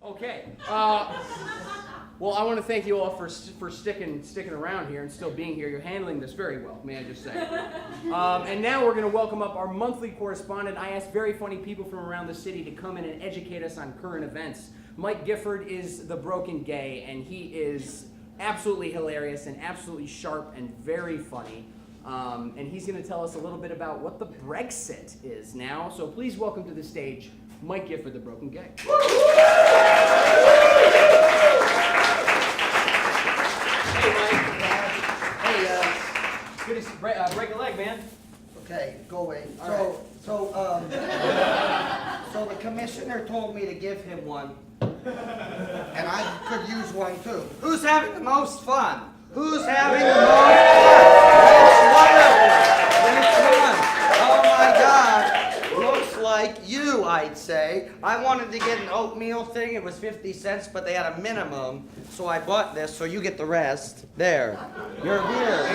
Okay. Well, I want to thank you all for sticking around here and still being here. You're handling this very well, may I just say. And now we're going to welcome up our monthly correspondent. I asked very funny people from around the city to come in and educate us on current events. Mike Gifford is the broken gay, and he is absolutely hilarious and absolutely sharp and very funny. And he's going to tell us a little bit about what the Brexit is now. So please welcome to the stage Mike Gifford, the broken gay. Hey, Mike. Hey, good to break a leg, man. Okay, go away. All So the commissioner told me to give him one, and I could use one too. Who's having the most fun? Who's having the most fun? Which one? Oh my God. Looks like you, I'd say. I wanted to get an oatmeal thing. It was 50 cents, but they had a minimum. So I bought this, so you get the rest. There. You're here.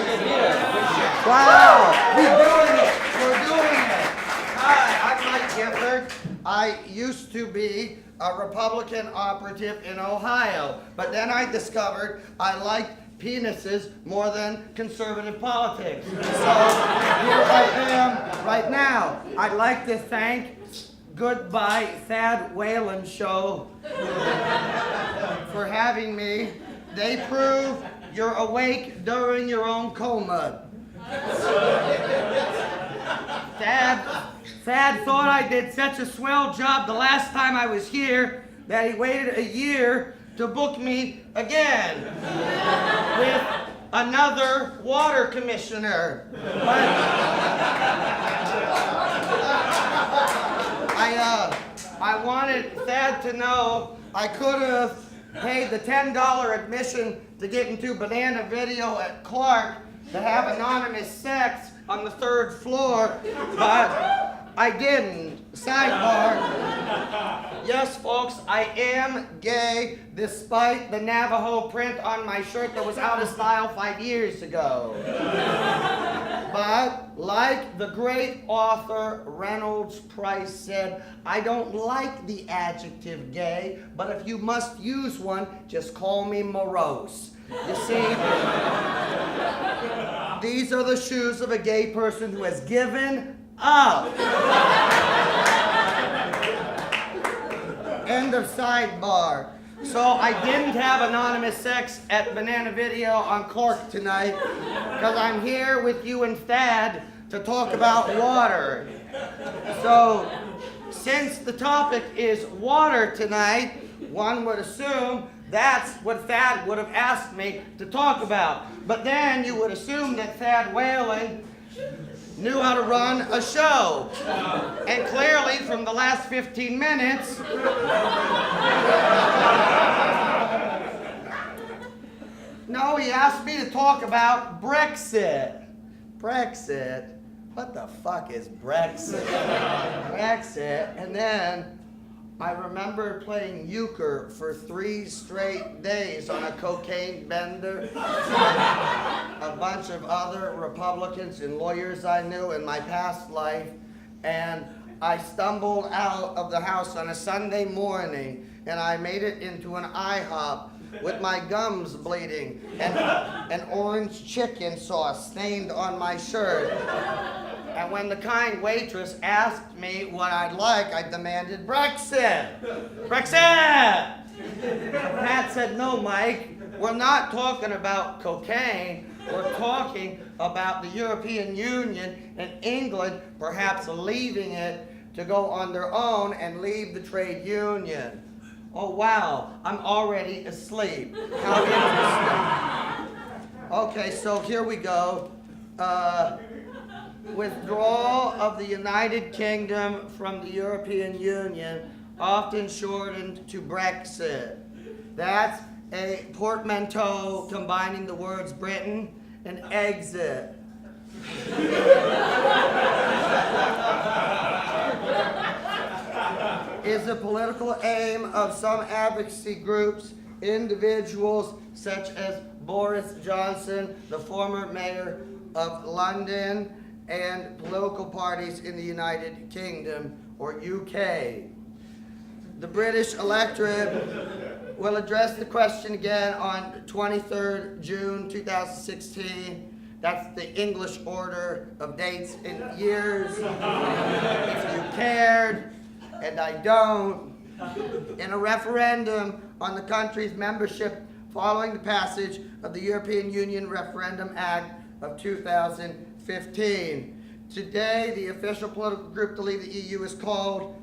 Wow. We're doing it. Hi, I'm Mike Gifford. I used to be a Republican operative in Ohio, but then I discovered I liked penises more than conservative politics. So here I am right now. I'd like to thank Goodbye Thad Whalen Show for having me. They prove you're awake during your own coma. Thad thought I did such a swell job the last time I was here that he waited a year to book me again with another water commissioner. But I wanted Thad to know I could have paid the $10 admission to get into Banana Video at Clark to have anonymous sex on the 3rd floor, but I didn't. Sidebar. Yes, folks, I am gay despite the Navajo print on my shirt that was out of style 5 years ago. But like the great author Reynolds Price said, I don't like the adjective gay, but if you must use one, just call me morose. You see, these are the shoes of a gay person who has given up. End of sidebar. So I didn't have anonymous sex at Banana Video on Clark tonight because I'm here with you and Thad to talk about water. So since the topic is water tonight, one would assume that's what Thad would have asked me to talk about. But then you would assume that Thad Whalen knew how to run a show. And clearly from the last 15 minutes, no, he asked me to talk about Brexit. Brexit? What the fuck is Brexit? Brexit. And then I remember playing euchre for 3 straight days on a cocaine bender. A bunch of other Republicans and lawyers I knew in my past life. And I stumbled out of the house on a Sunday morning and I made it into an IHOP with my gums bleeding and an orange chicken sauce stained on my shirt. And when the kind waitress asked me what I'd like, I demanded Brexit. Brexit! Pat said, no, Mike, we're not talking about cocaine. We're talking about the European Union and England perhaps leaving it to go on their own and leave the trade union. Oh, wow, I'm already asleep. How interesting. Okay, so here we go. Withdrawal of the United Kingdom from the European Union, often shortened to Brexit. That's a portmanteau combining the words Britain and exit. Is a political aim of some advocacy groups, individuals such as Boris Johnson, the former mayor of London, and political parties in the United Kingdom or UK. the British electorate will address the question again on 23rd June 2016. That's the English order of dates and years. If you cared, and I don't, in a referendum on the country's membership following the passage of the European Union Referendum Act of 2015. Today, the official political group to leave the EU is called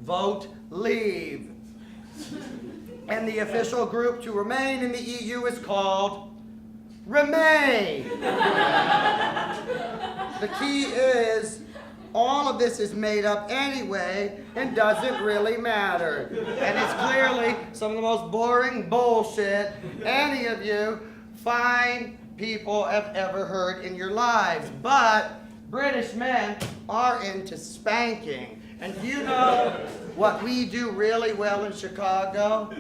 Vote Leave. And the official group to remain in the EU is called Remain. The key is all of this is made up anyway and doesn't really matter. And it's clearly some of the most boring bullshit any of you fine people have ever heard in your lives. But British men are into spanking. And do you know what we do really well in Chicago?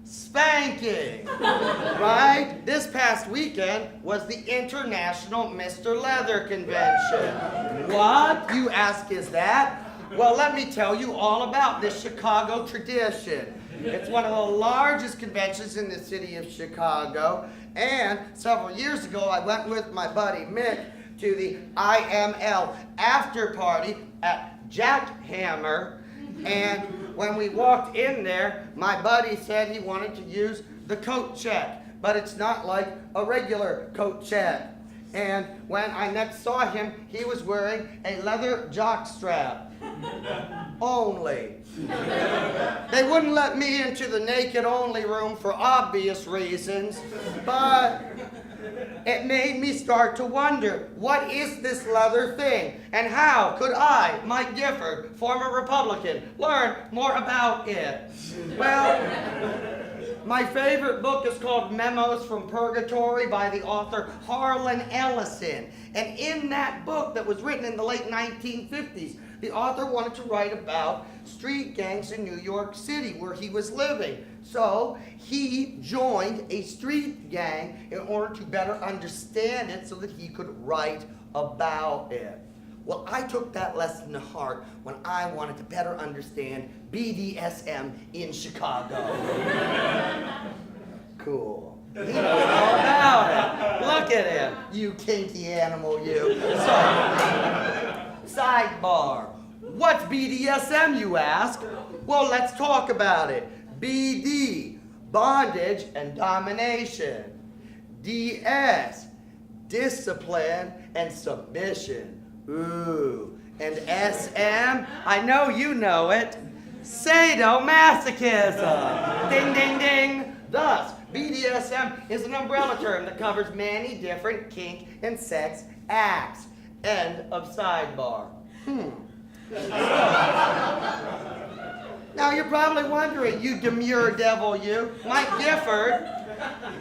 Spanking, right? This past weekend was the International Mr. Leather Convention. What, you ask, is that? Well, let me tell you all about this Chicago tradition. It's one of the largest conventions in the city of Chicago, and several years ago I went with my buddy Mick to the IML after party at Jackhammer, and when we walked in there, my buddy said he wanted to use the coat check, but it's not like a regular coat check. And when I next saw him, he was wearing a leather jockstrap. Only. They wouldn't let me into the naked only room for obvious reasons, but it made me start to wonder, what is this leather thing? And how could I, Mike Gifford, former Republican, learn more about it? Well, my favorite book is called Memos from Purgatory by the author Harlan Ellison. And in that book that was written in the late 1950s, the author wanted to write about street gangs in New York City where he was living. So he joined a street gang in order to better understand it so that he could write about it. Well, I took that lesson to heart when I wanted to better understand BDSM in Chicago. Cool. He knows all about it. Look at him, you kinky animal, you. So, sidebar. What's BDSM, you ask? Well, let's talk about it. BD, bondage and domination. DS, discipline and submission. Ooh. And SM, I know you know it, sadomasochism. Ding, ding, ding. Thus, BDSM is an umbrella term that covers many different kink and sex acts. End of sidebar. Now you're probably wondering, you demure devil, you, Mike Gifford,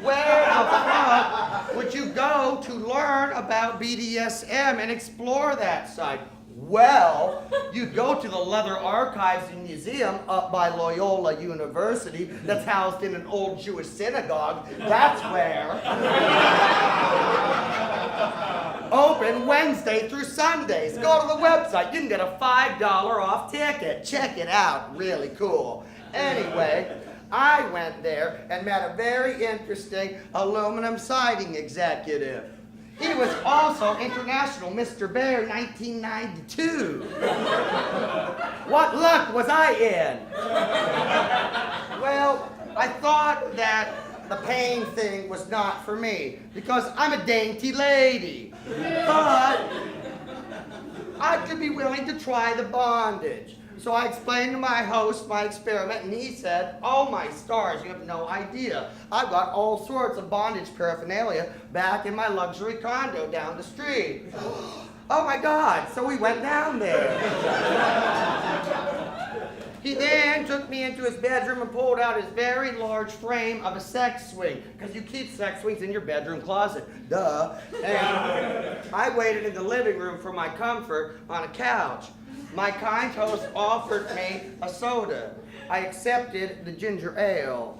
where the fuck would you go to learn about BDSM and explore that side? Well, you'd go to the Leather Archives and Museum up by Loyola University that's housed in an old Jewish synagogue. That's where. Open Wednesday through Sundays. Go to the website. You can get a $5 off ticket. Check it out. Really cool. Anyway, I went there and met a very interesting aluminum siding executive. He was also International Mr. Bear 1992. What luck was I in? Well, I thought that the pain thing was not for me because I'm a dainty lady. But I could be willing to try the bondage. So I explained to my host my experiment, and he said, "Oh my stars, you have no idea. I've got all sorts of bondage paraphernalia back in my luxury condo down the street." Oh my God, so we went down there. He then took me into his bedroom and pulled out his very large frame of a sex swing, because you keep sex swings in your bedroom closet, duh. And I waited in the living room for my comfort on a couch. My kind host offered me a soda. I accepted the ginger ale.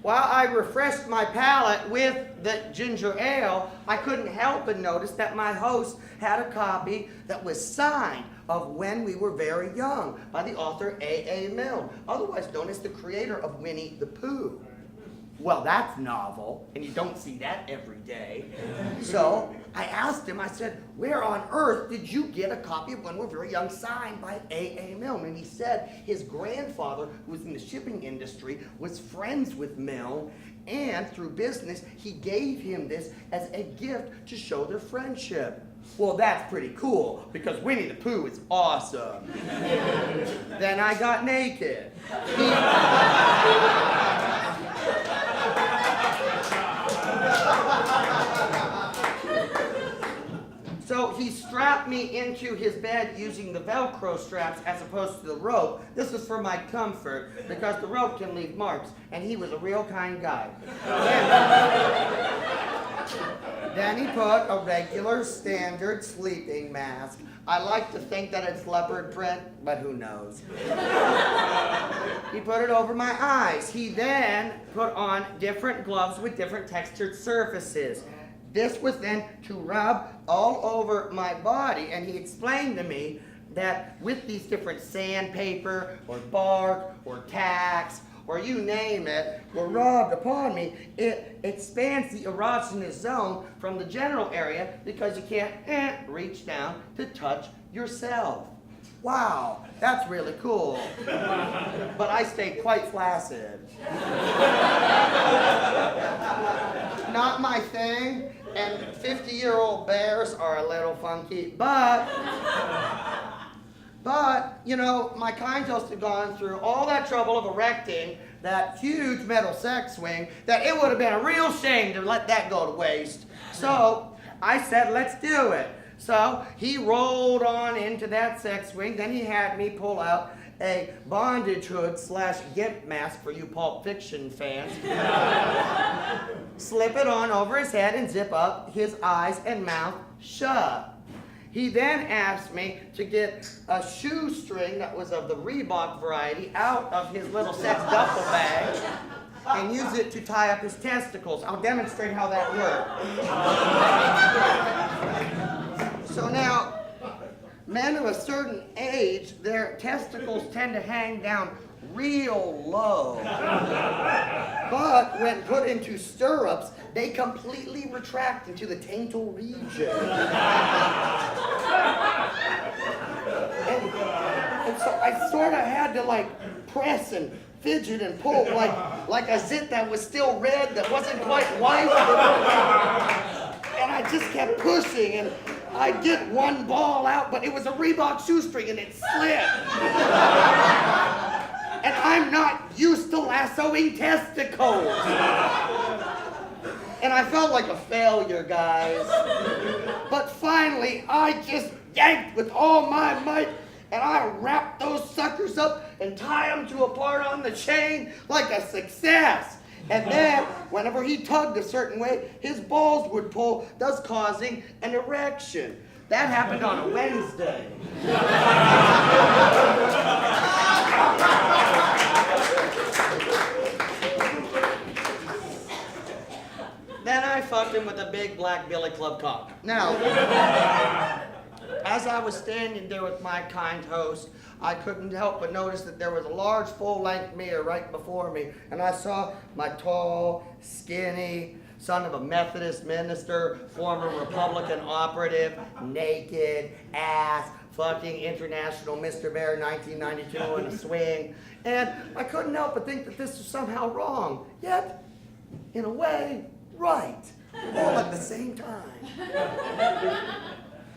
While I refreshed my palate with the ginger ale, I couldn't help but notice that my host had a copy that was signed of When We Were Very Young by the author A.A. Milne, otherwise known as the creator of Winnie the Pooh. Well, that's novel, and you don't see that every day. So I asked him, I said, where on earth did you get a copy of When We Were Very Young signed by A.A. Milne? And he said his grandfather, who was in the shipping industry, was friends with Milne, and through business, he gave him this as a gift to show their friendship. Well, that's pretty cool, because Winnie the Pooh is awesome. Then I got naked. So he strapped me into his bed using the Velcro straps as opposed to the rope. This was for my comfort, because the rope can leave marks, and he was a real kind guy. Then he put a regular standard sleeping mask. I like to think that it's leopard print, but who knows. He put it over my eyes. He then put on different gloves with different textured surfaces. This was then to rub all over my body, and he explained to me that with these different sandpaper or bark or tacks or you name it, were rubbed upon me, it expands the erogenous zone from the general area because you can't reach down to touch yourself. Wow, that's really cool. But I stayed quite flaccid. Not my thing, and 50-year-old bears are a little funky, but, you know, my kind host had gone through all that trouble of erecting that huge metal sex swing that it would have been a real shame to let that go to waste. So I said, let's do it. So he rolled on into that sex swing. Then he had me pull out a bondage hood / gimp mask for you Pulp Fiction fans. Slip it on over his head and zip up his eyes and mouth shut. He then asked me to get a shoestring that was of the Reebok variety out of his little sex duffel bag and use it to tie up his testicles. I'll demonstrate how that works. So now, men of a certain age, their testicles tend to hang down real low. But when put into stirrups, they completely retract into the taintal region. And so I sort of had to like press and fidget and pull like a zit that was still red that wasn't quite white. And I just kept pushing, and I'd get one ball out, but it was a Reebok shoestring and it slipped. And I'm not used to lassoing testicles. And I felt like a failure, guys. But finally, I just yanked with all my might, and I wrapped those suckers up and tied them to a part on the chain like a success. And then, whenever he tugged a certain way, his balls would pull, thus causing an erection. That happened on a Wednesday. Then I fucked him with a big black billy club cock. Now, as I was standing there with my kind host, I couldn't help but notice that there was a large full-length mirror right before me, and I saw my tall, skinny, son of a Methodist minister, former Republican operative, naked, ass, fucking international Mr. Bear 1992 in a swing, and I couldn't help but think that this was somehow wrong, yet, in a way, right, all at the same time.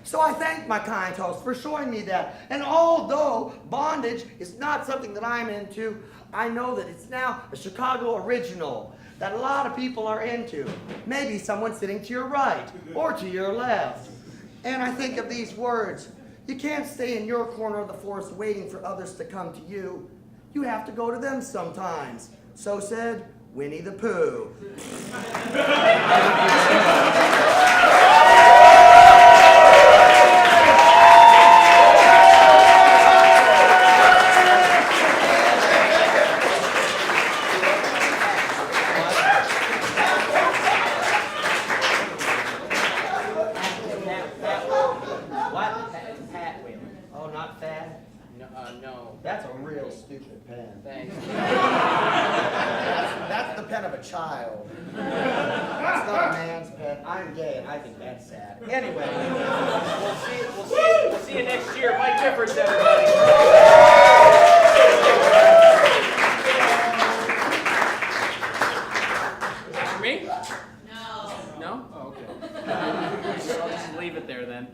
So I thank my kind host for showing me that. And although bondage is not something that I'm into, I know that it's now a Chicago original that a lot of people are into. Maybe someone sitting to your right or to your left. And I think of these words. You can't stay in your corner of the forest waiting for others to come to you. You have to go to them sometimes. So said Winnie the Pooh. stupid pen. Thanks. That's the pen of a child. That's not a man's pen. I'm gay and I think that's sad. Anyway. We'll see you next year. Mike Gifford, everybody. For me? No. No? Oh, okay. I'll just leave it there then.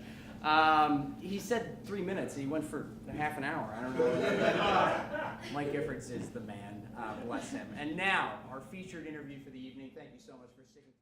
He said 3 minutes. He went for half an hour. I don't know. Mike Giffords is the man. Bless him. And now, our featured interview for the evening. Thank you so much for sticking.